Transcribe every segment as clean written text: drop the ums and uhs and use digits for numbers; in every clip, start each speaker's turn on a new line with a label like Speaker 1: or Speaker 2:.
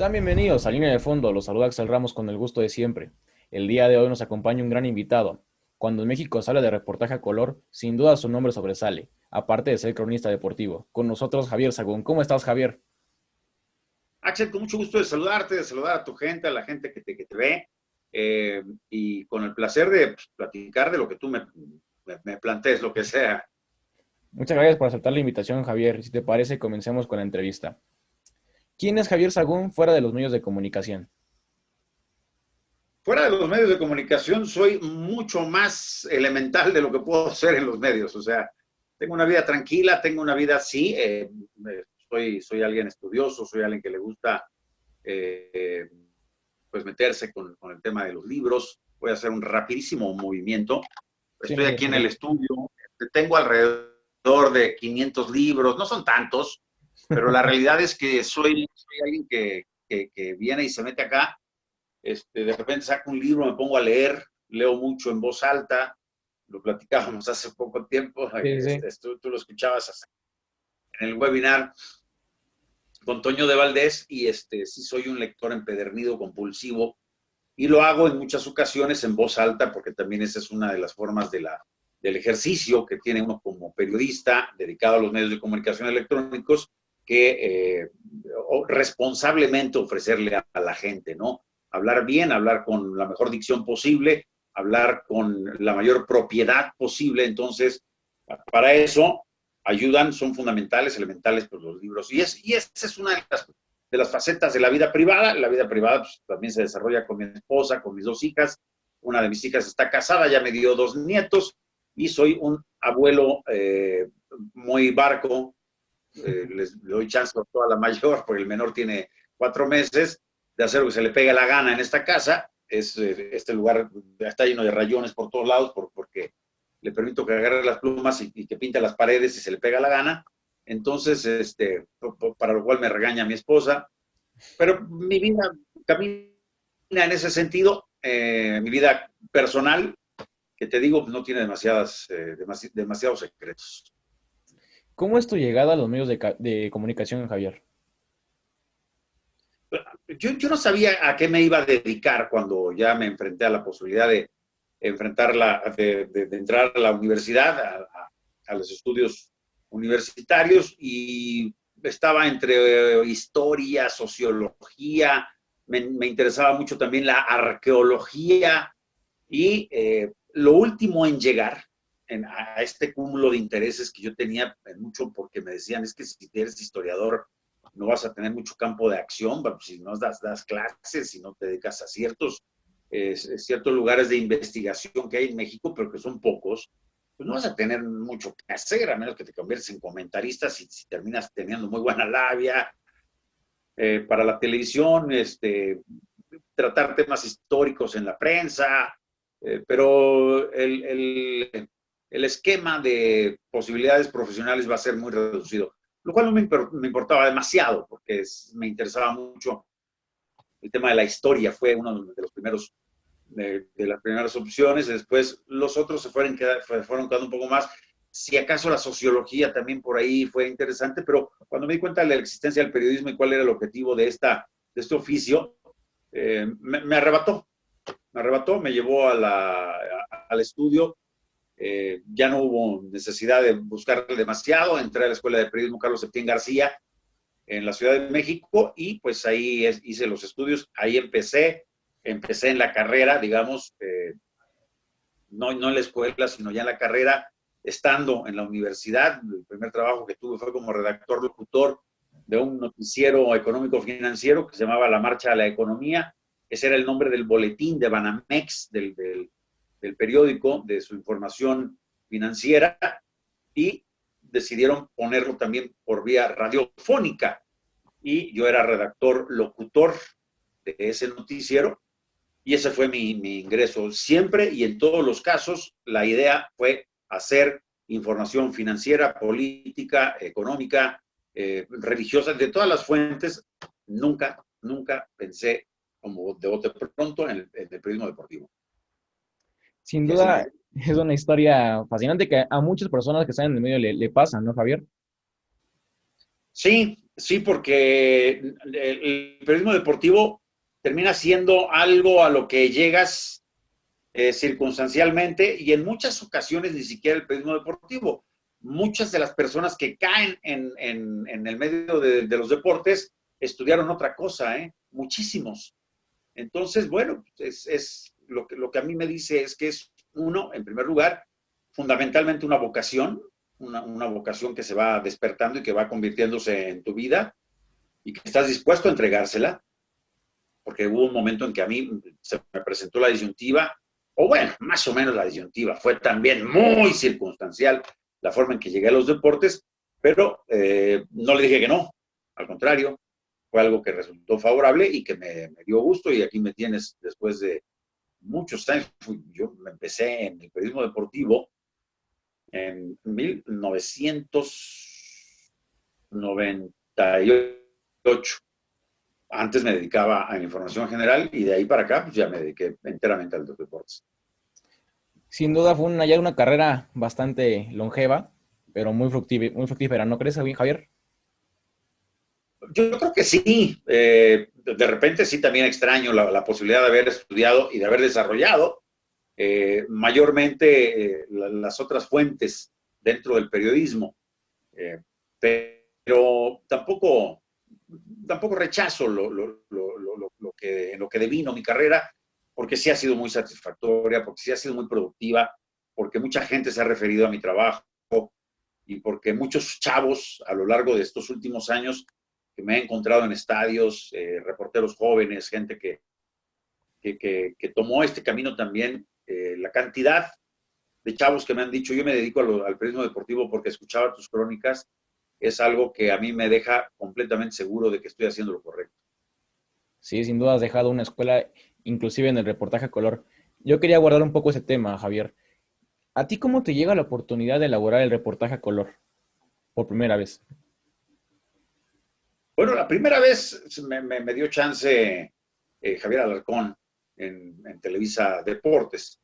Speaker 1: Sean bienvenidos a Línea de Fondo, los saluda Axel Ramos con el gusto de siempre. El día de hoy nos acompaña un gran invitado. Cuando en México sale de reportaje a color, sin duda su nombre sobresale, aparte de ser cronista deportivo. Con nosotros Javier Sagún. ¿Cómo estás, Javier?
Speaker 2: Axel, con mucho gusto de saludarte, de saludar a tu gente, a la gente que te ve, y con el placer de pues, platicar de lo que tú me plantees, lo que sea.
Speaker 1: Muchas gracias por aceptar la invitación, Javier. Si te parece, comencemos con la entrevista. ¿Quién es Javier Sagún fuera de los medios de comunicación?
Speaker 2: Fuera de los medios de comunicación, soy mucho más elemental de lo que puedo ser en los medios. O sea, tengo una vida tranquila, tengo una vida así. Soy alguien estudioso, soy alguien que le gusta eh, pues meterse con el tema de los libros. Voy a hacer un rapidísimo movimiento.
Speaker 1: Sí,
Speaker 2: Estoy
Speaker 1: no te
Speaker 2: aquí en el
Speaker 1: preocupes.
Speaker 2: estudio, tengo alrededor de 500 libros, no son tantos, pero la realidad es que soy alguien que viene y se mete acá, de repente saco un libro, me pongo a leer, leo mucho en voz alta, lo platicábamos hace poco tiempo,
Speaker 1: Sí, sí, sí.
Speaker 2: tú lo escuchabas en el webinar con Toño de Valdés, y sí soy un lector empedernido, compulsivo, y lo hago en muchas ocasiones en voz alta, porque también esa es una de las formas del ejercicio que tiene uno como periodista dedicado a los medios de comunicación electrónicos, que responsablemente ofrecerle a la gente, ¿no? Hablar bien, hablar con la mejor dicción posible, hablar con la mayor propiedad posible. Entonces, para eso ayudan, son fundamentales, elementales, pues, los libros. Y esa es una de las facetas de la vida privada. La vida privada pues, también se desarrolla con mi esposa, con mis dos hijas. Una de mis hijas está casada, ya me dio dos nietos, y soy un abuelo muy barco. Les doy chance a toda la mayor, porque el menor tiene 4 meses, de hacer lo que se le pega la gana en esta casa. Este lugar está lleno de rayones por todos lados, porque le permito que agarre las plumas y que pinte las paredes si se le pega la gana. Entonces, para lo cual me regaña mi esposa. Pero mi vida camina en ese sentido. Mi vida personal, que te digo, no tiene demasiados secretos.
Speaker 1: ¿Cómo es tu llegada a los medios de comunicación, Javier?
Speaker 2: Yo no sabía a qué me iba a dedicar cuando ya me enfrenté a la posibilidad de de entrar a la universidad, a los estudios universitarios, y estaba entre historia, sociología. Me interesaba mucho también la arqueología, y lo último en llegar a este cúmulo de intereses que yo tenía, mucho porque me decían, es que si eres historiador no vas a tener mucho campo de acción, si no das clases, si no te dedicas a ciertos lugares de investigación que hay en México, pero que son pocos, pues no vas a tener mucho que hacer, a menos que te conviertas en comentarista, si terminas teniendo muy buena labia para la televisión, tratar temas históricos en la prensa, pero el esquema de posibilidades profesionales va a ser muy reducido, lo cual no me importaba demasiado, porque me interesaba mucho el tema de la historia. Fue uno de los primeros, de las primeras opciones. Después los otros fueron quedando un poco más. Si acaso la sociología también por ahí fue interesante, pero cuando me di cuenta de la existencia del periodismo y cuál era el objetivo de este oficio, me arrebató, me llevó al estudio. Ya no hubo necesidad de buscar demasiado. Entré a la Escuela de Periodismo Carlos Septién García en la Ciudad de México, y pues ahí hice los estudios. Ahí empecé en la carrera, digamos, no en la escuela, sino ya en la carrera, estando en la universidad. El primer trabajo que tuve fue como redactor locutor de un noticiero económico financiero que se llamaba La Marcha a la Economía. Ese era el nombre del boletín de Banamex, del periódico, de su información financiera, y decidieron ponerlo también por vía radiofónica. Y yo era redactor locutor de ese noticiero, y ese fue mi ingreso. Siempre y en todos los casos, la idea fue hacer información financiera, política, económica, religiosa, de todas las fuentes. Nunca pensé, como de bote pronto, en el periodismo deportivo.
Speaker 1: Sin
Speaker 2: Y así
Speaker 1: duda
Speaker 2: me...
Speaker 1: es una historia fascinante que a muchas personas que están en el medio le pasa, ¿no, Javier?
Speaker 2: Sí, Sí, porque el periodismo deportivo termina siendo algo a lo que llegas circunstancialmente y en muchas ocasiones ni siquiera el periodismo deportivo. Muchas de las personas que caen en el medio de los deportes estudiaron otra cosa, ¿eh? Muchísimos. Entonces, bueno, es lo que a mí me dice es que es uno, en primer lugar, fundamentalmente una vocación, una vocación que se va despertando y que va convirtiéndose en tu vida y que estás dispuesto a entregársela, porque hubo un momento en que a mí se me presentó la disyuntiva, o bueno, más o menos la disyuntiva, fue también muy circunstancial la forma en que llegué a los deportes, pero no le dije que no, al contrario, fue algo que resultó favorable y que me dio gusto y aquí me tienes después de muchos años. Yo me empecé en el periodismo deportivo en 1998. Antes me dedicaba a la información general y de ahí para acá pues ya me dediqué enteramente a los deportes.
Speaker 1: Sin duda fue ya una carrera bastante longeva, pero muy fructífera, ¿no crees, Javier?
Speaker 2: Yo creo que sí. De repente sí también extraño la posibilidad de haber estudiado y de haber desarrollado mayormente las otras fuentes dentro del periodismo. Eh, pero tampoco rechazo en lo que devino mi carrera, porque sí ha sido muy satisfactoria, porque sí ha sido muy productiva, porque mucha gente se ha referido a mi trabajo y porque muchos chavos a lo largo de estos últimos años que me he encontrado en estadios, reporteros jóvenes, gente que tomó este camino también, la cantidad de chavos que me han dicho, yo me dedico al periodismo deportivo porque escuchaba tus crónicas, es algo que a mí me deja completamente seguro de que estoy haciendo lo correcto.
Speaker 1: Sí, sin duda has dejado una escuela, inclusive en el reportaje a color. Yo quería guardar un poco ese tema, Javier. ¿A ti cómo te llega la oportunidad de elaborar el reportaje a color por primera vez?
Speaker 2: Bueno, la primera vez me dio chance Javier Alarcón en Televisa Deportes.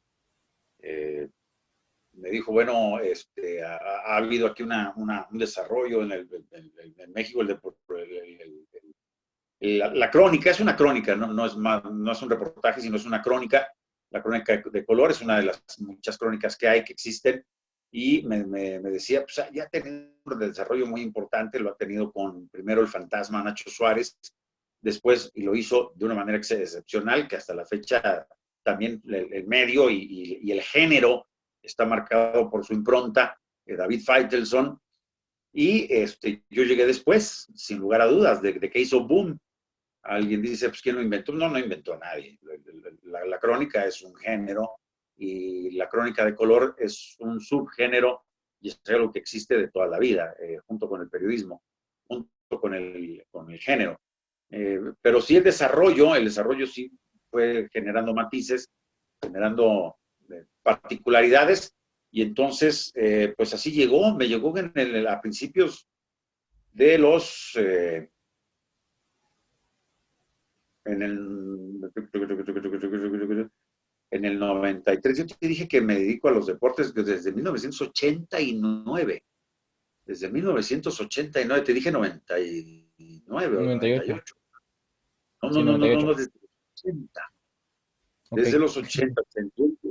Speaker 2: Eh, Me dijo, bueno, ha habido aquí un desarrollo en México, la crónica, es una crónica, no es un reportaje, sino es una crónica. La crónica de color es una de las muchas crónicas que hay, que existen, y me decía, pues ya ha tenido un desarrollo muy importante, lo ha tenido con primero el fantasma Nacho Suárez, después, y lo hizo de una manera excepcional, que hasta la fecha también el medio y el género está marcado por su impronta, David Feitelson, y yo llegué después, sin lugar a dudas, de que hizo boom. Alguien dice, pues, ¿quién lo inventó? No inventó nadie. La crónica es un género y la crónica de color es un subgénero y es algo que existe de toda la vida, junto con el periodismo, junto con el género. Pero sí el desarrollo sí fue generando matices, generando particularidades y entonces, pues así me llegó a principios de en el, en el 93. Yo te dije que me dedico a los deportes desde 1989. Desde 1989, te dije 99 o
Speaker 1: 98.
Speaker 2: 98. No, no,
Speaker 1: Sí,
Speaker 2: no, no, no,
Speaker 1: 98.
Speaker 2: no, desde los 80.
Speaker 1: Ok.
Speaker 2: Desde los 80.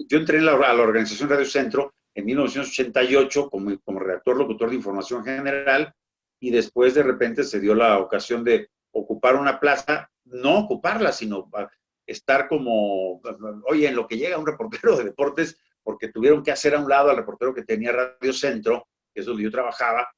Speaker 2: Yo entré a la organización Radio Centro en 1988 como redactor locutor de información general y después de repente se dio la ocasión de ocupar una plaza, no ocuparla, sino estar como, oye, en lo que llega un reportero de deportes, porque tuvieron que hacer a un lado al reportero que tenía Radio Centro, que es donde yo trabajaba.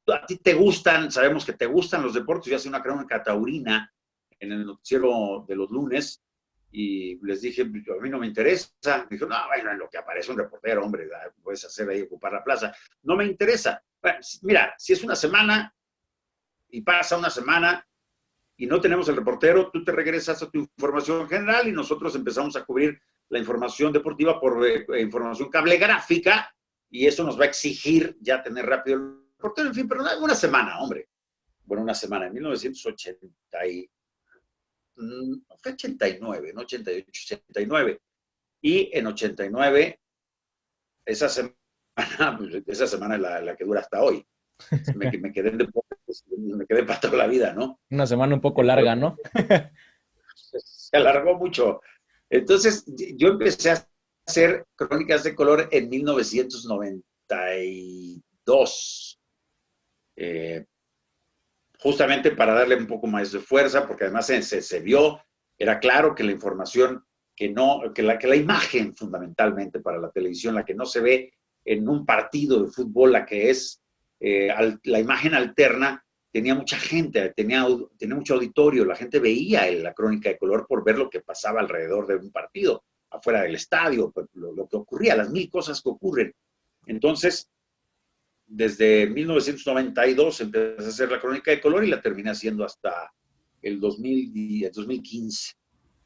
Speaker 2: A ti te gustan, sabemos que te gustan los deportes, yo hacía una crónica taurina en el noticiero de los lunes, y les dije, a mí no me interesa. Me dijo, no, bueno, en lo que aparece un reportero, hombre, puedes hacer ahí ocupar la plaza. No me interesa. Bueno, mira, si es una semana y pasa una semana y no tenemos el reportero, tú te regresas a tu información general y nosotros empezamos a cubrir la información deportiva por información cablegráfica y eso nos va a exigir ya tener rápido el reportero. En fin, pero una semana, hombre. Bueno, una semana, en 1980 fue 89, no 88, 89. Y en 89, esa semana, esa semana es la que dura hasta hoy. Me quedé en deportes pues, me quedé para toda la vida, ¿no?
Speaker 1: Una semana un poco larga, ¿no?
Speaker 2: Se alargó mucho. Entonces, yo empecé a hacer crónicas de color en 1992, eh, justamente para darle un poco más de fuerza, porque además se vio, era claro que la información, que la imagen fundamentalmente para la televisión, la que no se ve en un partido de fútbol, la que es la imagen alterna, tenía mucha gente, tenía mucho auditorio, la gente veía la crónica de color por ver lo que pasaba alrededor de un partido, afuera del estadio, pues, lo que ocurría, las mil cosas que ocurren. Entonces, desde 1992 empecé a hacer la crónica de color y la terminé haciendo hasta el 2015.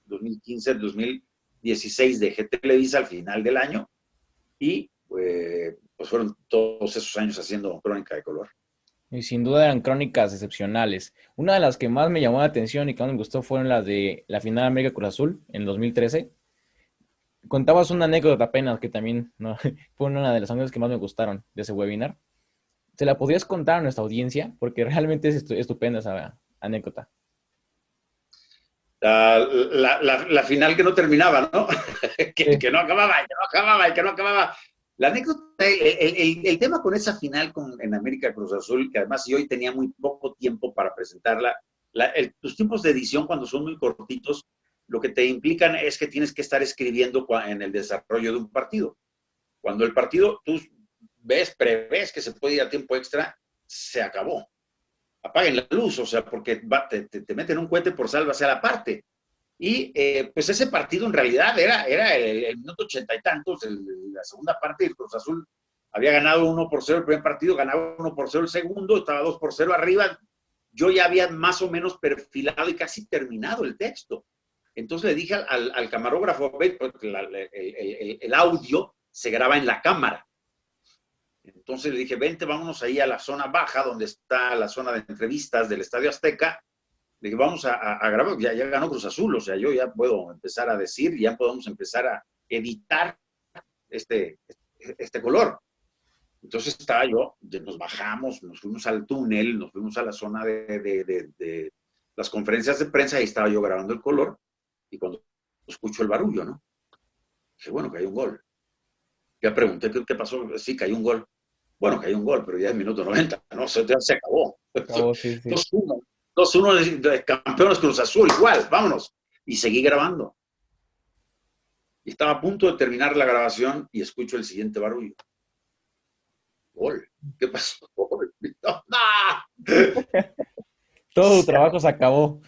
Speaker 2: 2016 dejé Televisa al final del año y pues fueron todos esos años haciendo crónica de color.
Speaker 1: Y sin duda eran crónicas excepcionales. Una de las que más me llamó la atención y que más me gustó fueron las de la final de América Cruz Azul en 2013. Contabas una anécdota apenas que también ¿no? fue una de las anécdotas que más me gustaron de ese webinar. ¿Se la podrías contar a nuestra audiencia? Porque realmente es estupenda esa anécdota.
Speaker 2: La final que no terminaba, ¿no?
Speaker 1: Sí.
Speaker 2: que no acababa, y que no acababa, y que no acababa. La anécdota, el tema con esa final en América Cruz Azul, que además yo hoy tenía muy poco tiempo para presentarla, los tiempos de edición cuando son muy cortitos, lo que te implican es que tienes que estar escribiendo en el desarrollo de un partido. Cuando el partido tú prevés que se puede ir a tiempo extra, se acabó. Apaguen la luz, o sea, porque te meten un cohete por sálvase a la parte. Y pues ese partido en realidad era el minuto 80 y tantos, la segunda parte del Cruz Azul había ganado 1-0 el primer partido, ganaba 1-0 el segundo, estaba 2-0 arriba. Yo ya había más o menos perfilado y casi terminado el texto. Entonces le dije al camarógrafo, porque el audio se graba en la cámara. Entonces le dije, vente, vámonos ahí a la zona baja, donde está la zona de entrevistas del Estadio Azteca. Le dije, vamos a grabar, ya ganó Cruz Azul, o sea, yo ya puedo empezar a decir, ya podemos empezar a editar este color. Entonces estaba yo, nos bajamos, nos fuimos al túnel, nos fuimos a la zona de las conferencias de prensa, y estaba yo grabando el color, y cuando escucho el barullo, ¿no? Dije, bueno, que hay un gol. Ya pregunté qué pasó, sí, que hay un gol. Bueno, que hay un gol, pero ya es minuto 90, ¿no? Ya se acabó.
Speaker 1: Oh, sí, sí.
Speaker 2: 2-1. 2-1 de campeones Cruz Azul, igual, vámonos. Y seguí grabando. Y estaba a punto de terminar la grabación y escucho el siguiente barullo. Gol. ¿Qué pasó? Gol. ¡No!
Speaker 1: Todo tu trabajo se acabó.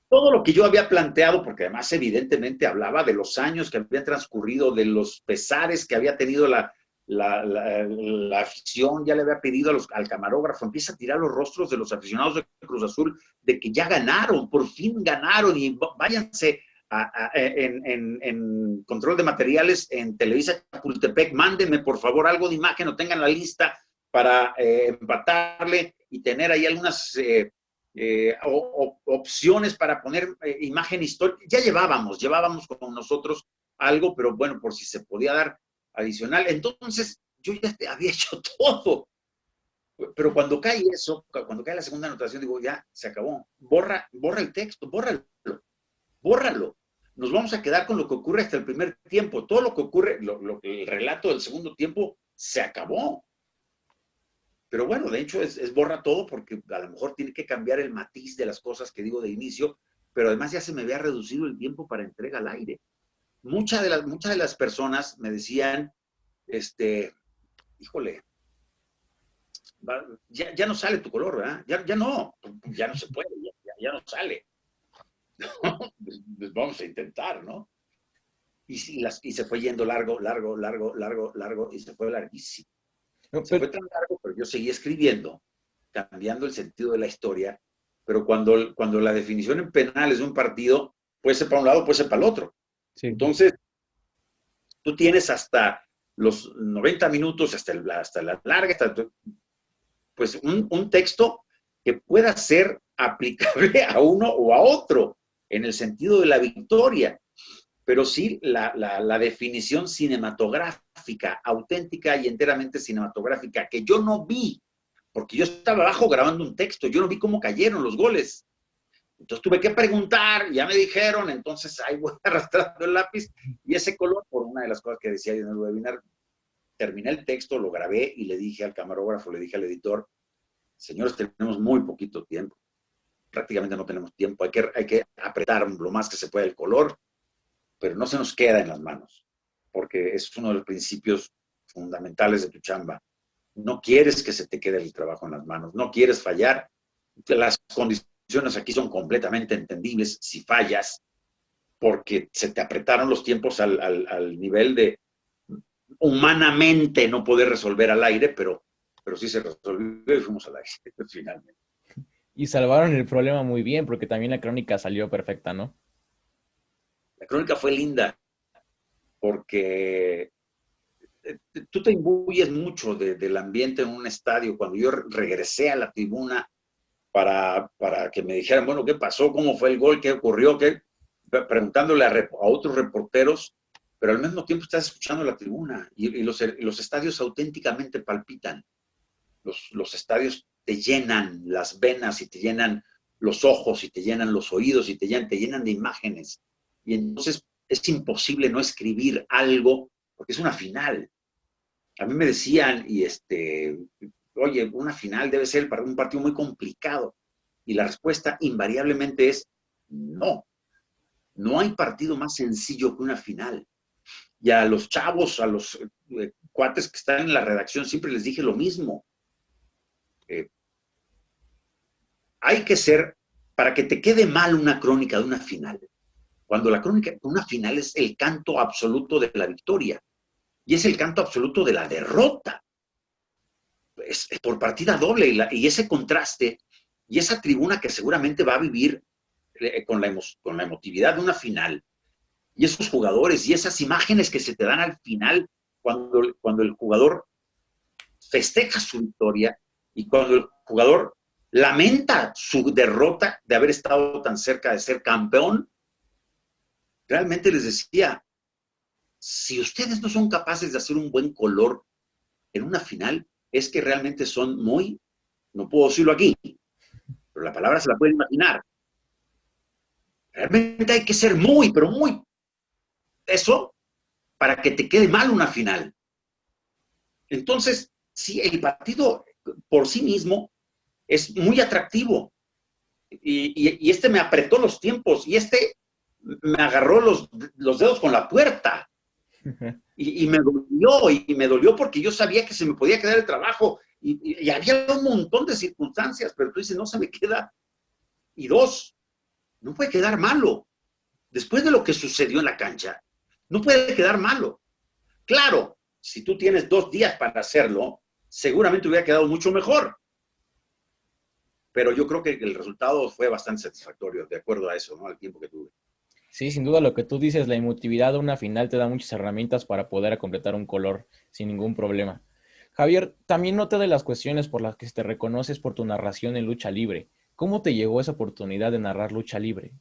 Speaker 2: Todo lo que yo había planteado, porque además evidentemente hablaba de los años que habían transcurrido, de los pesares que había tenido la afición, ya le había pedido al camarógrafo, empieza a tirar los rostros de los aficionados de Cruz Azul, de que ya ganaron, por fin ganaron, y váyanse en control de materiales en Televisa Chapultepec, mándenme por favor algo de imagen o tengan la lista para empatarle y tener ahí algunas opciones para poner imagen histórica. Ya llevábamos con nosotros algo, pero bueno, por si se podía dar adicional. Entonces, yo ya había hecho todo. Pero cuando cae eso, cuando cae la segunda anotación, digo, ya, se acabó. Borra el texto, bórralo. Nos vamos a quedar con lo que ocurre hasta el primer tiempo. Todo lo que ocurre, el relato del segundo tiempo, se acabó. Pero bueno, de hecho es borra todo, porque a lo mejor tiene que cambiar el matiz de las cosas que digo de inicio, pero además ya se me había reducido el tiempo para entrega al aire. Muchas de las personas me decían, híjole, ya no sale tu color, ¿verdad? Ya no se puede, ya no sale. Pues vamos a intentar, ¿no? Y se fue yendo largo, y se fue larguísimo. Se fue tan largo, pero yo seguí escribiendo, cambiando el sentido de la historia, pero cuando la definición en penales de un partido puede ser para un lado, puede ser para el otro. Sí. Entonces, tú tienes hasta los 90 minutos, hasta la larga, pues un texto que pueda ser aplicable a uno o a otro, en el sentido de la victoria, pero sí la definición cinematográfica, auténtica y enteramente cinematográfica, que yo no vi porque yo estaba abajo grabando un texto, yo no vi cómo cayeron los goles. Entonces tuve que preguntar, ya me dijeron, entonces ahí voy arrastrando el lápiz y ese color, por una de las cosas que decía en el webinar, terminé el texto, lo grabé y le dije al camarógrafo, le dije al editor, señores, tenemos muy poquito tiempo, prácticamente no tenemos tiempo, hay que apretar lo más que se pueda el color, pero no se nos queda en las manos, porque es uno de los principios fundamentales de tu chamba. No quieres que se te quede el trabajo en las manos, no quieres fallar. Las condiciones aquí son completamente entendibles si fallas, porque se te apretaron los tiempos al nivel de humanamente no poder resolver al aire, pero sí se resolvió y fuimos al aire finalmente.
Speaker 1: Y salvaron el problema muy bien, porque también la crónica salió perfecta, ¿no?
Speaker 2: La crónica fue linda, porque tú te imbuyes mucho del ambiente en un estadio. Cuando yo regresé a la tribuna para que me dijeran, bueno, ¿qué pasó? ¿Cómo fue el gol? ¿Qué ocurrió? ¿Qué? Preguntándole a otros reporteros, pero al mismo tiempo estás escuchando la tribuna y los estadios auténticamente palpitan. Los estadios te llenan las venas y te llenan los ojos y te llenan los oídos y te llenan de imágenes. Y entonces es imposible no escribir algo porque es una final. A mí me decían, oye, una final debe ser un partido muy complicado. Y la respuesta invariablemente es no. No hay partido más sencillo que una final. Y a los chavos, a los cuates que están en la redacción, siempre les dije lo mismo. Hay que ser, para que te quede mal una crónica de una final, cuando la crónica de una final es el canto absoluto de la victoria y es el canto absoluto de la derrota. Es por partida doble y ese contraste y esa tribuna que seguramente va a vivir con la emotividad de una final y esos jugadores y esas imágenes que se te dan al final cuando el jugador festeja su victoria y cuando el jugador lamenta su derrota de haber estado tan cerca de ser campeón, realmente les decía, si ustedes no son capaces de hacer un buen color en una final, es que realmente son muy, no puedo decirlo aquí, pero la palabra se la pueden imaginar. Realmente hay que ser muy, pero muy eso para que te quede mal una final. Entonces, sí, el partido por sí mismo es muy atractivo. Y este me apretó los tiempos y este me agarró los dedos con la puerta. Y me dolió porque yo sabía que se me podía quedar el trabajo y había un montón de circunstancias, pero tú dices, no se me queda. Y dos, no puede quedar malo. Después de lo que sucedió en la cancha, no puede quedar malo. Claro, si tú tienes 2 días para hacerlo, seguramente hubiera quedado mucho mejor. Pero yo creo que el resultado fue bastante satisfactorio, de acuerdo a eso, ¿no? Al tiempo que tuve.
Speaker 1: Sí, sin duda lo que tú dices, la emotividad de una final te da muchas herramientas para poder completar un color sin ningún problema. Javier, también noté de las cuestiones por las que te reconoces por tu narración en lucha libre. ¿Cómo te llegó esa oportunidad de narrar lucha libre?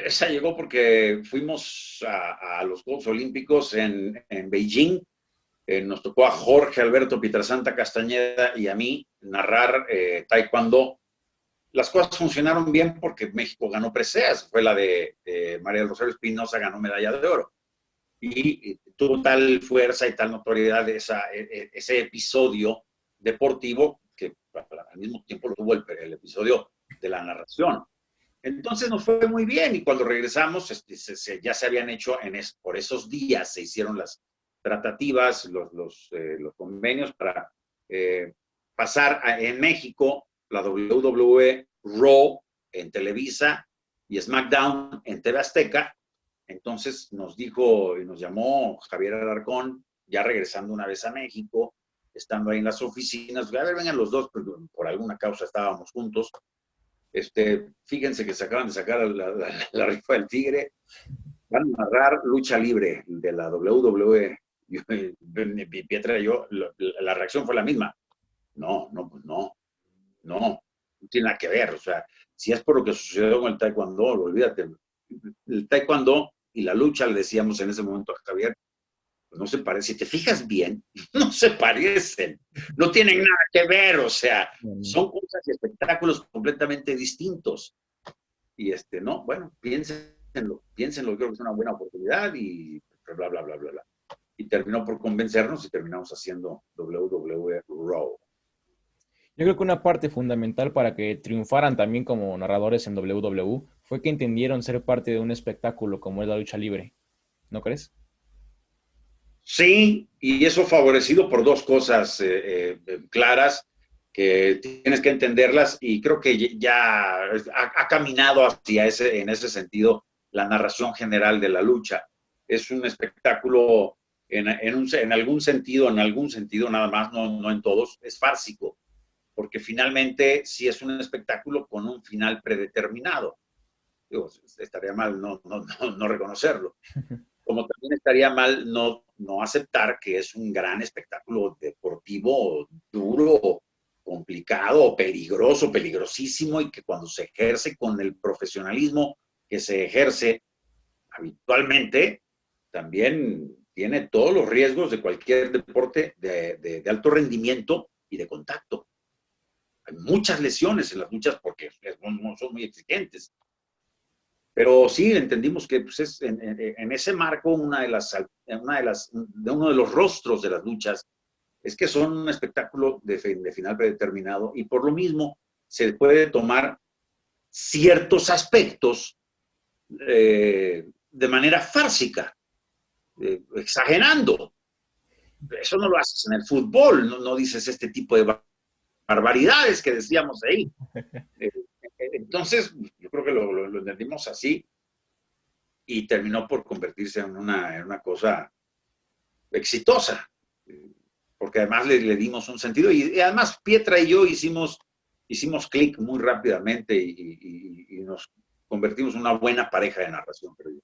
Speaker 2: Esa llegó porque fuimos a los Juegos Olímpicos en Beijing. Nos tocó a Jorge Alberto Pietrasanta Castañeda y a mí narrar taekwondo. Las cosas funcionaron bien porque México ganó preseas. Fue la de María del Rosario Espinosa, ganó medalla de oro. Y tuvo tal fuerza y tal notoriedad ese episodio deportivo que al mismo tiempo lo tuvo el episodio de la narración. Entonces nos fue muy bien y cuando regresamos ya se habían hecho por esos días, se hicieron las tratativas, los convenios para pasar en México la WWE Raw en Televisa y SmackDown en TV Azteca. Entonces nos dijo y nos llamó Javier Alarcón, ya regresando una vez a México, estando ahí en las oficinas, a ver, vengan los dos, porque por alguna causa estábamos juntos. Fíjense que se acaban de sacar la rifa del Tigre, van a narrar lucha libre de la WWE. Pietra y yo, la reacción fue la misma. No, no tiene nada que ver. O sea, si es por lo que sucedió con el taekwondo, olvídate. El taekwondo y la lucha, le decíamos en ese momento a Javier, no se parecen. Si te fijas bien, no se parecen, no tienen nada que ver, o sea, son cosas y espectáculos completamente distintos. Y no, bueno, piénsenlo, creo que es una buena oportunidad y bla, bla, bla, bla, bla. Y terminó por convencernos y terminamos haciendo WWE Raw.
Speaker 1: Yo creo que una parte fundamental para que triunfaran también como narradores en WWE fue que entendieron ser parte de un espectáculo como es la lucha libre, ¿no crees?
Speaker 2: Sí, y eso favorecido por dos cosas claras que tienes que entenderlas y creo que ya ha caminado hacia en ese sentido la narración general de la lucha. Es un espectáculo en algún sentido, nada más, no en todos, es fársico, porque finalmente sí es un espectáculo con un final predeterminado. Digo, estaría mal no reconocerlo, como también estaría mal no aceptar que es un gran espectáculo deportivo duro, complicado, peligroso, peligrosísimo, y que cuando se ejerce con el profesionalismo que se ejerce habitualmente, también tiene todos los riesgos de cualquier deporte de alto rendimiento y de contacto. Hay muchas lesiones en las luchas porque son muy exigentes. Pero sí entendimos que pues, es en ese marco uno de los rostros de las luchas es que son un espectáculo de final predeterminado y por lo mismo se puede tomar ciertos aspectos de manera fársica, exagerando. Eso no lo haces en el fútbol, no dices este tipo de barbaridades que decíamos ahí. Entonces, yo creo que lo entendimos así y terminó por convertirse en una cosa exitosa, porque además le dimos un sentido y además Pietra y yo hicimos clic muy rápidamente y nos convertimos en una buena pareja de narración, creo yo.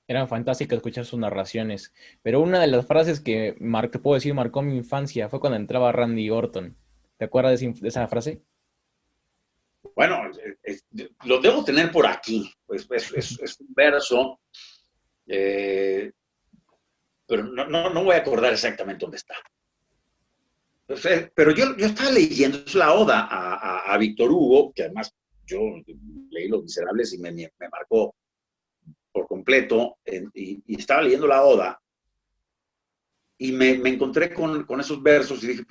Speaker 1: Eran fantásticas escuchar sus narraciones, pero una de las frases que te puedo decir marcó mi infancia fue cuando entraba Randy Orton. ¿Te acuerdas de esa frase?
Speaker 2: Bueno, lo debo tener por aquí, pues es un verso, pero no voy a acordar exactamente dónde está. Pero yo estaba leyendo, es la oda a Víctor Hugo, que además yo leí Los Miserables y me marcó por completo, y estaba leyendo la oda, y me encontré con esos versos y dije,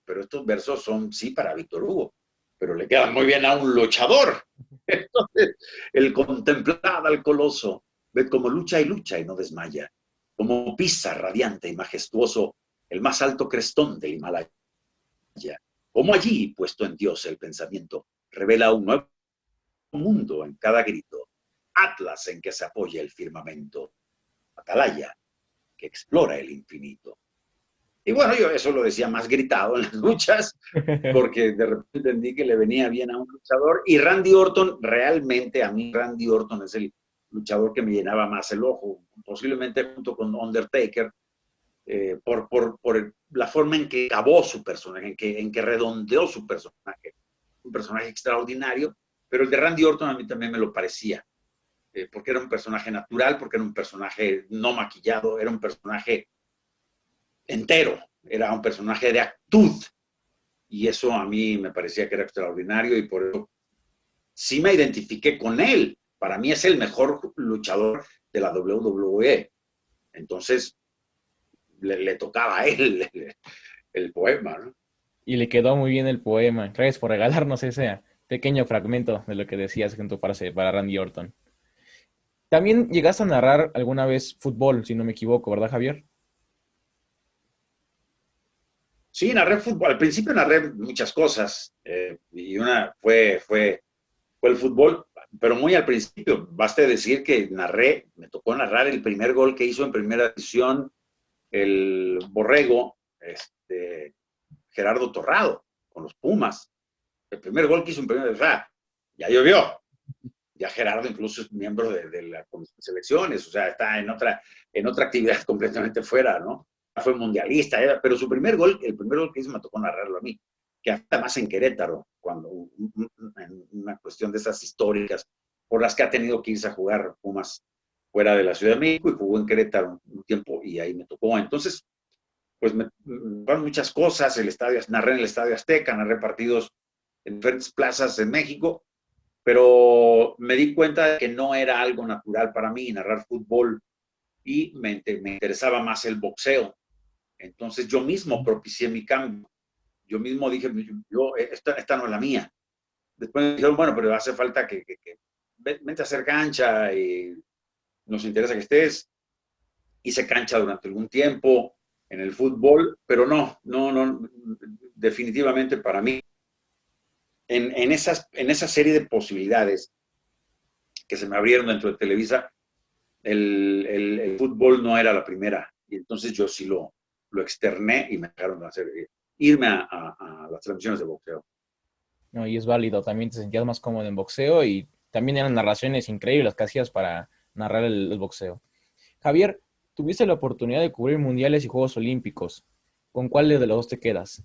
Speaker 2: pero estos versos son, sí, para Víctor Hugo, pero le quedan muy bien a un luchador. Entonces, el contemplar al coloso, ve cómo lucha y no desmaya, como pisa radiante y majestuoso el más alto crestón del Himalaya, como allí, puesto en Dios el pensamiento, revela un nuevo mundo en cada grito, atlas en que se apoya el firmamento, atalaya que explora el infinito. Y bueno, yo eso lo decía más gritado en las luchas, porque de repente entendí que le venía bien a un luchador. Y Randy Orton, realmente a mí Randy Orton es el luchador que me llenaba más el ojo, posiblemente junto con Undertaker, por la forma en que acabó su personaje, en que redondeó su personaje. Un personaje extraordinario, pero el de Randy Orton a mí también me lo parecía, porque era un personaje natural, porque era un personaje no maquillado, era un personaje entero, era un personaje de actitud, y eso a mí me parecía que era extraordinario y por eso sí me identifiqué con él. Para mí es el mejor luchador de la WWE. Entonces le tocaba a él el poema, ¿no?
Speaker 1: Y le quedó muy bien el poema. Gracias por regalarnos ese pequeño fragmento de lo que decías en tu frase para Randy Orton. También llegaste a narrar alguna vez fútbol, si no me equivoco, ¿verdad, Javier?
Speaker 2: Sí, narré fútbol. Al principio narré muchas cosas y una fue el fútbol, pero muy al principio. Baste decir que me tocó narrar el primer gol que hizo en primera división el Borrego, Gerardo Torrado, con los Pumas. El primer gol que hizo en primera división, o sea, ya llovió. Ya Gerardo incluso es miembro de las selecciones, o sea, está en otra actividad completamente fuera, ¿no? Fue mundialista, pero su el primer gol que hizo me tocó narrarlo a mí, que hasta más en Querétaro, en una cuestión de esas históricas por las que ha tenido que irse a jugar Pumas fuera de la Ciudad de México y jugó en Querétaro un tiempo y ahí me tocó. Entonces, pues me tocaron muchas cosas, narré en el Estadio Azteca, narré partidos en diferentes plazas en México, pero me di cuenta de que no era algo natural para mí narrar fútbol y me interesaba más el boxeo. Entonces yo mismo propicié mi cambio. Yo mismo dije, esta no es la mía. Después me dijeron, bueno, pero hace falta que vente a hacer cancha y nos interesa que estés. Hice cancha durante algún tiempo en el fútbol, pero no, definitivamente para mí, en esa serie de posibilidades que se me abrieron dentro de Televisa, el fútbol no era la primera. Y entonces yo sí lo externé y me dejaron irme a las transmisiones de boxeo.
Speaker 1: No, y es válido, también te sentías más cómodo en boxeo y también eran narraciones increíbles las que hacías para narrar el boxeo. Javier, tuviste la oportunidad de cubrir mundiales y Juegos Olímpicos. ¿Con cuál de los dos te quedas?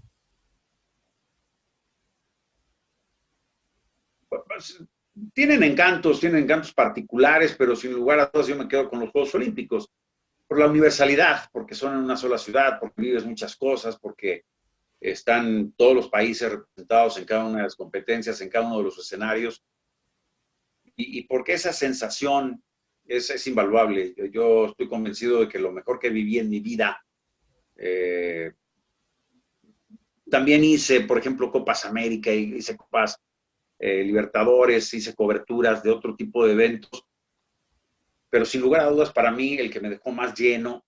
Speaker 2: Pues, tienen encantos particulares, pero sin lugar a dudas yo me quedo con los Juegos Olímpicos por la universalidad, porque son en una sola ciudad, porque vives muchas cosas, porque están todos los países representados en cada una de las competencias, en cada uno de los escenarios, y porque esa sensación es invaluable. Yo estoy convencido de que lo mejor que viví en mi vida, también hice, por ejemplo, Copas América, hice Copas Libertadores, hice coberturas de otro tipo de eventos, pero sin lugar a dudas para mí el que me dejó más lleno,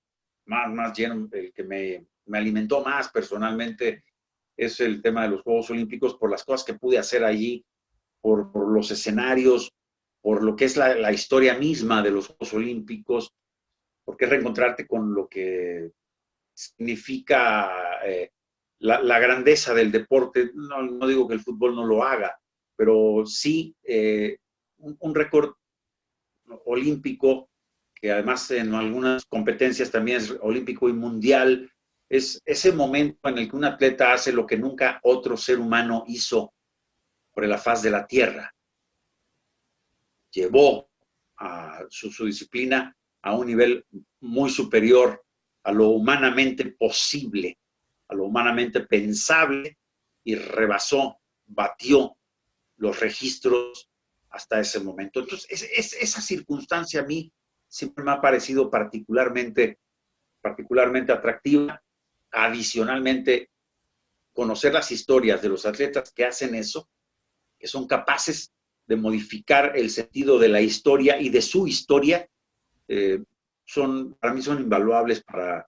Speaker 2: más lleno, el que me alimentó más personalmente es el tema de los Juegos Olímpicos por las cosas que pude hacer allí, por los escenarios, por lo que es la historia misma de los Juegos Olímpicos, porque es reencontrarte con lo que significa la grandeza del deporte. No digo que el fútbol no lo haga, pero sí un récord olímpico, que además en algunas competencias también es olímpico y mundial, es ese momento en el que un atleta hace lo que nunca otro ser humano hizo por la faz de la tierra. Llevó a su disciplina a un nivel muy superior a lo humanamente posible, a lo humanamente pensable, y rebasó, batió los registros hasta ese momento. Entonces, esa circunstancia a mí siempre me ha parecido particularmente atractiva. Adicionalmente, conocer las historias de los atletas que hacen eso, que son capaces de modificar el sentido de la historia y de su historia, para mí son invaluables para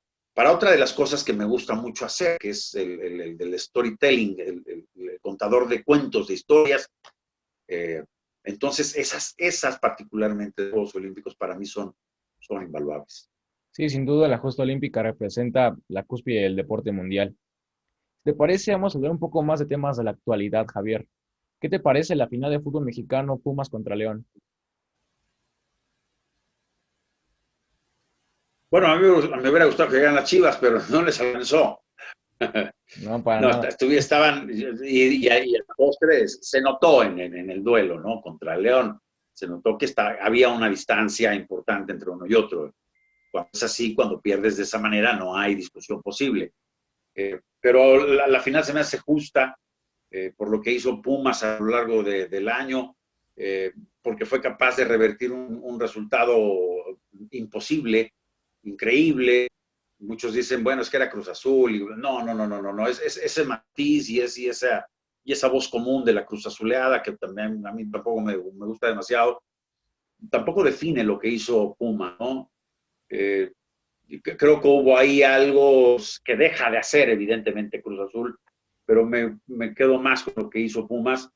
Speaker 2: otra de las cosas que me gusta mucho hacer, que es el del storytelling, el contador de cuentos, de historias. Entonces, esas particularmente de Juegos Olímpicos para mí son invaluables.
Speaker 1: Sí, sin duda la justa olímpica representa la cúspide del deporte mundial. ¿Te parece? Vamos a hablar un poco más de temas de la actualidad, Javier. ¿Qué te parece la final de fútbol mexicano Pumas contra León?
Speaker 2: Bueno, a mí me hubiera gustado que llegaran las Chivas, pero no les alcanzó.
Speaker 1: No, para
Speaker 2: No,
Speaker 1: nada.
Speaker 2: estaban, y el postre se notó en el duelo, ¿no? Contra el León. Se notó que había una distancia importante entre uno y otro. Cuando es así, cuando pierdes de esa manera, no hay discusión posible. Pero la final se me hace justa por lo que hizo Pumas a lo largo del año, porque fue capaz de revertir un resultado imposible, increíble. Muchos dicen, bueno, es que era Cruz Azul. Y no. Es ese matiz y esa voz común de la Cruz Azuleada, que también a mí tampoco me gusta demasiado, tampoco define lo que hizo Puma, ¿no? Creo que hubo ahí algo que deja de hacer, evidentemente, Cruz Azul, pero me quedo más con lo que hizo Pumas,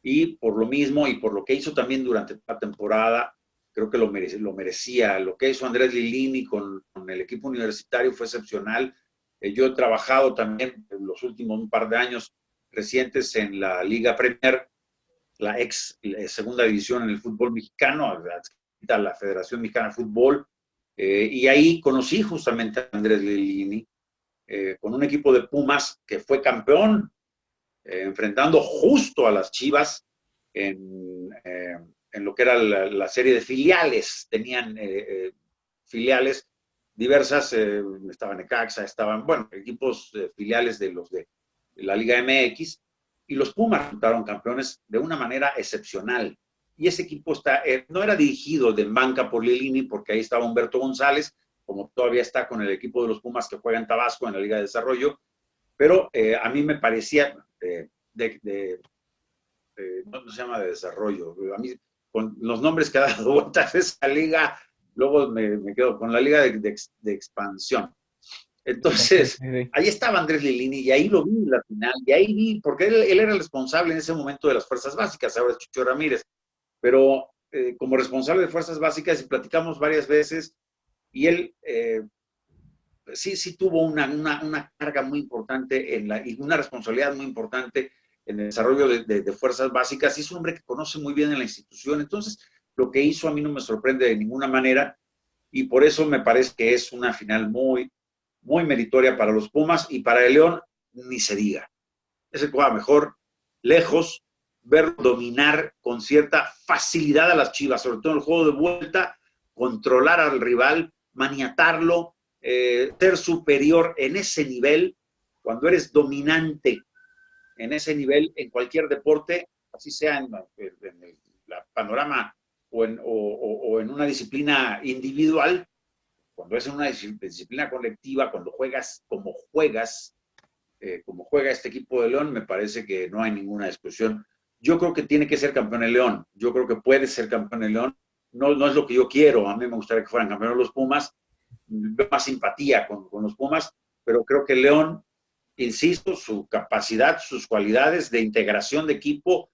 Speaker 2: y por lo mismo y por lo que hizo también durante la temporada, creo que lo merecía. Lo que hizo Andrés Lilini con el equipo universitario fue excepcional. Yo he trabajado también en los últimos un par de años recientes en la Liga Premier, la segunda división en el fútbol mexicano, la Federación Mexicana de Fútbol, y ahí conocí justamente a Andrés Lilini, con un equipo de Pumas que fue campeón, enfrentando justo a las Chivas en en lo que era la serie de filiales. Tenían filiales diversas, estaban Necaxa, estaban, bueno, equipos filiales de los de la Liga MX, y los Pumas resultaron campeones de una manera excepcional. Y ese equipo no era dirigido de banca por Lilini, porque ahí estaba Humberto González, como todavía está con el equipo de los Pumas que juega en Tabasco en la Liga de Desarrollo, pero a mí me parecía no se llama de desarrollo, a mí con los nombres que ha dado vueltas esa liga, luego me quedo con la liga de expansión. Entonces, ahí estaba Andrés Lilini y ahí lo vi en la final, y ahí vi, porque él era el responsable en ese momento de las fuerzas básicas, ahora es Chucho Ramírez, pero como responsable de fuerzas básicas, y platicamos varias veces, y él sí tuvo una carga muy importante y una responsabilidad muy importante en el desarrollo de fuerzas básicas, y es un hombre que conoce muy bien en la institución. Entonces, lo que hizo a mí no me sorprende de ninguna manera, y por eso me parece que es una final muy, muy meritoria para los Pumas, y para el León ni se diga. Es el que juega mejor, lejos, ver dominar con cierta facilidad a las Chivas, sobre todo en el juego de vuelta, controlar al rival, maniatarlo, ser superior en ese nivel. Cuando eres dominante en ese nivel, en cualquier deporte, así sea en el panorama o en una disciplina individual, cuando es en una disciplina colectiva, cuando juegas como juega este equipo de León, me parece que no hay ninguna discusión. Yo creo que tiene que ser campeón el León, yo creo que puede ser campeón el León, no es lo que yo quiero, a mí me gustaría que fueran campeones los Pumas, veo más simpatía con los Pumas, pero creo que el León, insisto, su capacidad, sus cualidades de integración de equipo,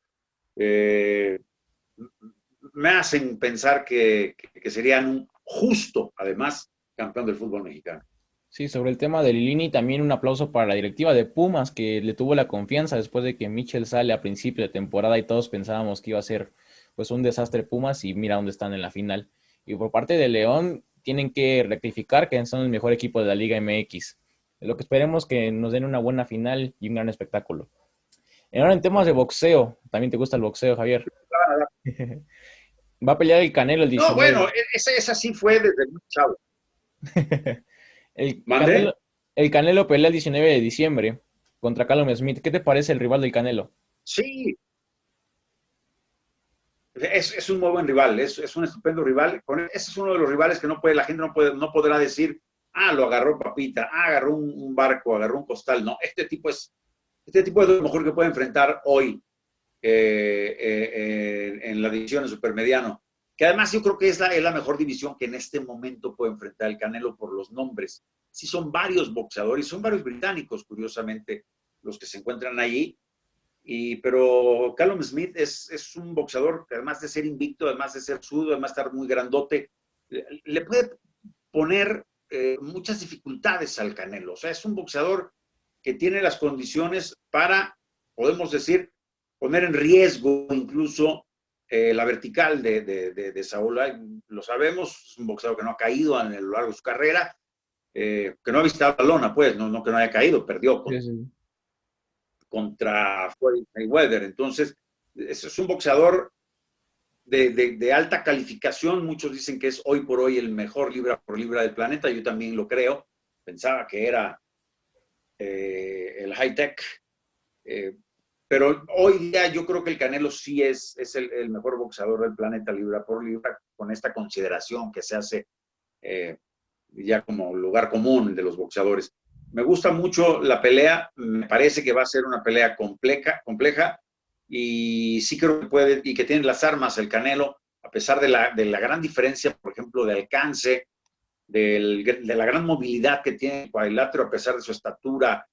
Speaker 2: me hacen pensar que serían un justo, además, campeón del fútbol mexicano.
Speaker 1: Sí, sobre el tema de Lilini, también un aplauso para la directiva de Pumas, que le tuvo la confianza después de que Michel sale a principio de temporada y todos pensábamos que iba a ser pues un desastre Pumas, y mira dónde están en la final. Y por parte de León, tienen que rectificar que son el mejor equipo de la Liga MX. Lo que esperemos que nos den una buena final y un gran espectáculo. Ahora en temas de boxeo, también te gusta el boxeo, Javier. Va a pelear el Canelo el
Speaker 2: No,
Speaker 1: 19.
Speaker 2: bueno, esa sí fue desde muy chavo.
Speaker 1: El
Speaker 2: ¿Mande?
Speaker 1: Canelo, el Canelo pelea el 19 de diciembre contra Callum Smith. ¿Qué te parece el rival del Canelo?
Speaker 2: Sí, es un muy buen rival, es un estupendo rival. Ese es uno de los rivales que la gente no podrá decir, lo agarró papita, agarró un barco, agarró un costal. No, este tipo es lo mejor que puede enfrentar hoy en la división de supermediano. Que además yo creo que es la mejor división que en este momento puede enfrentar el Canelo por los nombres. Sí, son varios boxeadores, son varios británicos, curiosamente, los que se encuentran allí. Pero Callum Smith es un boxeador que, además de ser invicto, además de ser zurdo, además de estar muy grandote, le puede poner muchas dificultades al Canelo. O sea, es un boxeador que tiene las condiciones para, podemos decir, poner en riesgo incluso la vertical de Saúl. Lo sabemos, es un boxeador que no ha caído a lo largo de su carrera, que no ha visitado la lona, pues, no que no haya caído, perdió contra Floyd Mayweather. Entonces, es un boxeador de alta calificación. Muchos dicen que es hoy por hoy el mejor libra por libra del planeta. Yo también lo creo. Pensaba que era el high-tech. Pero hoy día yo creo que el Canelo sí es el mejor boxeador del planeta libra por libra, con esta consideración que se hace ya como lugar común de los boxeadores. Me gusta mucho la pelea, me parece que va a ser una pelea compleja, y sí creo que puede, y que tiene las armas el Canelo, a pesar de la gran diferencia, por ejemplo, de alcance, de la gran movilidad que tiene el cuadrilátero, a pesar de su estatura.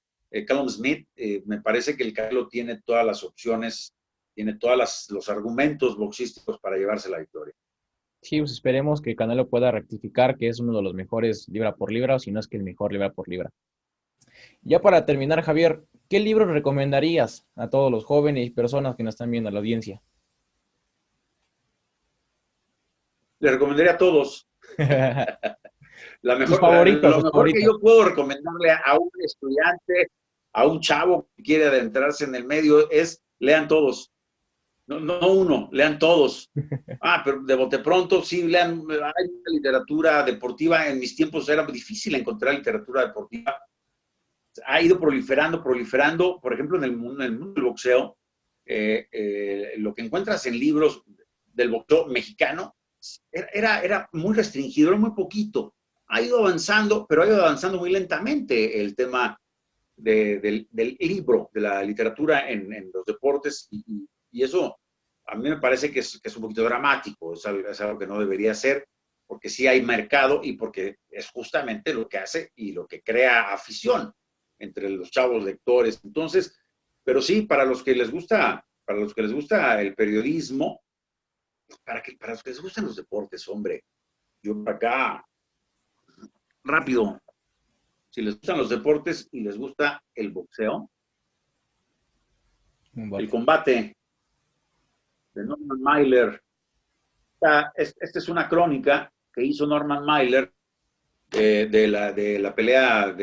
Speaker 2: Callum Smith, me parece que el Canelo tiene todas las opciones, tiene todos los argumentos boxísticos para llevarse la victoria.
Speaker 1: Sí, pues esperemos que Canelo pueda rectificar que es uno de los mejores libra por libra, o si no es que el mejor libra por libra. Ya para terminar, Javier, ¿qué libros recomendarías a todos los jóvenes y personas que nos están viendo, a la audiencia?
Speaker 2: Le recomendaría a todos.
Speaker 1: Tus favoritos,
Speaker 2: Lo
Speaker 1: tus
Speaker 2: mejor que
Speaker 1: favoritos.
Speaker 2: yo puedo recomendarle a un estudiante, a un chavo que quiere adentrarse en el medio, es lean todos. No, no uno, lean todos. Pero de bote pronto sí lean, hay literatura deportiva. En mis tiempos era muy difícil encontrar literatura deportiva. Ha ido proliferando, por ejemplo, en el mundo del boxeo, lo que encuentras en libros del boxeo mexicano era muy restringido, era muy poquito. Ha ido avanzando, pero ha ido avanzando muy lentamente el tema del libro, de la literatura en los deportes, y eso a mí me parece que es un poquito dramático, es algo que no debería ser, porque sí hay mercado y porque es justamente lo que hace y lo que crea afición entre los chavos lectores. Entonces, pero sí, para los que les gusta el periodismo, para los que les gustan los deportes, hombre, yo por acá, rápido, si les gustan los deportes y les gusta el boxeo, el combate de Norman Mailer. Esta es una crónica que hizo Norman Mailer de la pelea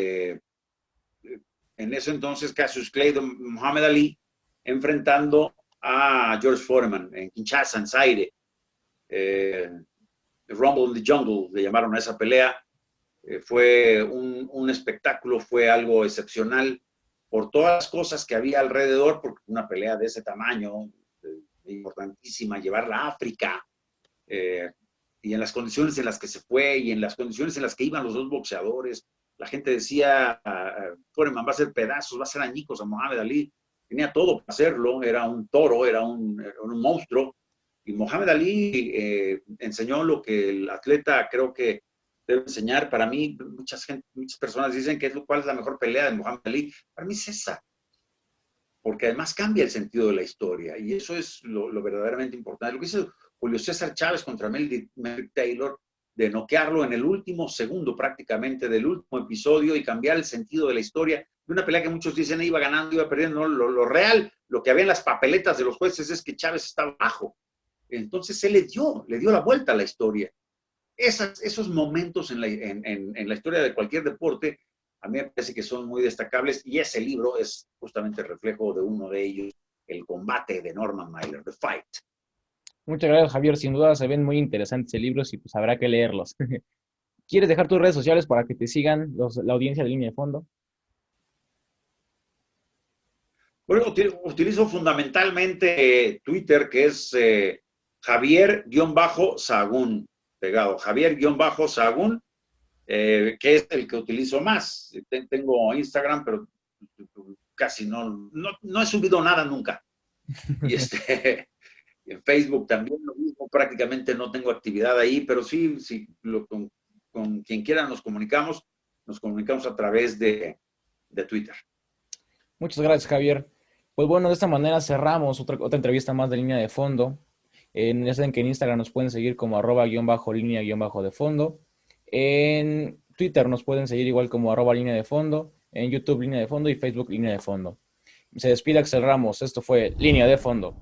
Speaker 2: en ese entonces, Cassius Clay, Muhammad Ali, enfrentando a George Foreman en Kinshasa, en Zaire. Rumble in the Jungle, le llamaron a esa pelea. Fue un espectáculo, fue algo excepcional por todas las cosas que había alrededor, porque una pelea de ese tamaño, importantísima, llevarla a África, y en las condiciones en las que se fue y en las condiciones en las que iban los dos boxeadores, la gente decía, Foreman va a hacer pedazos, va a hacer añicos a Muhammad Ali, tenía todo para hacerlo, era un toro, era un monstruo, y Muhammad Ali enseñó lo que el atleta creo que debe enseñar. Para mí, muchas personas dicen que cuál es la mejor pelea de Muhammad Ali, para mí es esa, porque además cambia el sentido de la historia, y eso es lo verdaderamente importante. Lo que hizo Julio César Chávez contra Merrick Taylor, de noquearlo en el último segundo prácticamente del último episodio y cambiar el sentido de la historia de una pelea que muchos dicen iba ganando, iba perdiendo. No, lo real, lo que había en las papeletas de los jueces es que Chávez estaba bajo. Entonces él le dio la vuelta a la historia. Esos momentos en la historia de cualquier deporte a mí me parece que son muy destacables, y ese libro es justamente el reflejo de uno de ellos, El combate de Norman Mailer, The Fight.
Speaker 1: Muchas gracias, Javier. Sin duda se ven muy interesantes libros y pues habrá que leerlos. ¿Quieres dejar tus redes sociales para que te sigan la audiencia de Línea de Fondo?
Speaker 2: Bueno, utilizo fundamentalmente Twitter, que es Javier-Sagún, pegado, Javier-Sagún, que es el que utilizo más. Tengo Instagram, pero casi no he subido nada nunca. Y en Facebook también lo mismo, prácticamente no tengo actividad ahí, pero sí, con quien quiera nos comunicamos a través de Twitter.
Speaker 1: Muchas gracias, Javier. Pues bueno, de esta manera cerramos otra entrevista más de Línea de Fondo. Ya saben que en Instagram nos pueden seguir como @línea_de fondo. En Twitter nos pueden seguir igual como @línea de fondo. En YouTube Línea de Fondo y Facebook Línea de Fondo. Se despide Axel Ramos. Esto fue Línea de Fondo.